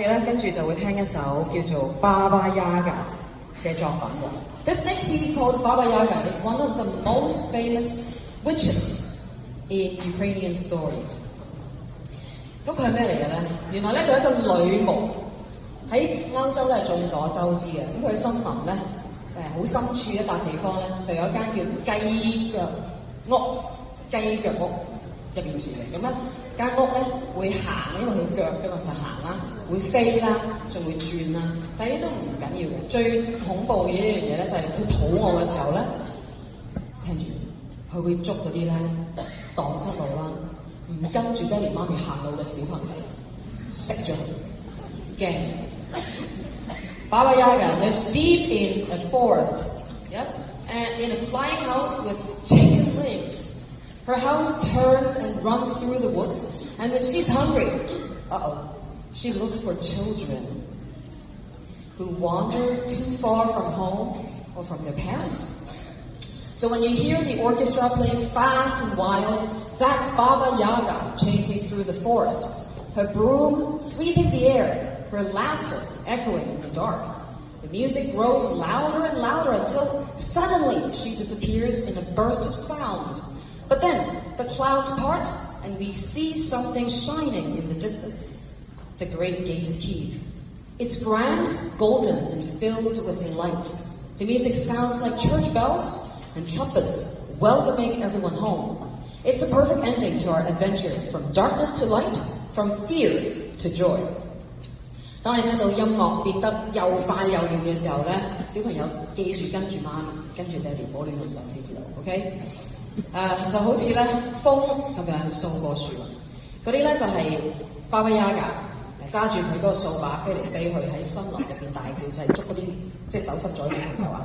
咧跟住就會聽一首叫做《Baba Yaga》嘅作品喎。This next piece called Baba Yaga is one of the most famous witches in Ukrainian stories. 咁佢係咩嚟嘅咧？原來咧佢係一個女巫，喺歐洲咧係眾所周知嘅。咁佢喺森林咧好深處一笪地方咧，就有一間叫雞腳屋入邊住嘅。咁咧間屋咧會行，因為佢腳㗎嘛就行啦，會飛啦，仲會轉啦。但係呢都唔緊要嘅，最恐怖嘅一樣嘢咧就係佢肚餓嘅時候咧，聽住佢會捉嗰啲咧蕩失路啦。唔跟住爹哋媽咪行路嘅小朋友，食咗佢，驚。Baba Yaga lives deep in a forest, yes, and in a flying house with chicken wings. Her house turns and runs through the woods, and when she's hungry, she looks for children who wander too far from home or from their parents. So when you hear the orchestra playing fast and wild, that's Baba Yaga chasing through the forest, her broom sweeping the air, her laughter echoing in the dark. The music grows louder and louder until suddenly she disappears in a burst of sound. But then the clouds part and we see something shining in the distance. The Great Gate of Kiev. It's grand, golden, and filled with light. The music sounds like church bells and trumpets welcoming everyone home. It's a perfect ending to our adventure from darkness to light, from fear to joy. 當你聽到音樂變得又快又亂嘅時候咧，小朋友記住跟住媽咪，跟住爹哋，唔好亂咁走，知唔知道 ？OK？ 就好似咧風咁樣掃過樹林，嗰啲咧就係Baba Yaga揸住佢嗰個掃把飛嚟飛去喺森林入邊大叫，就係捉嗰啲即係走失咗嘅小朋友啊！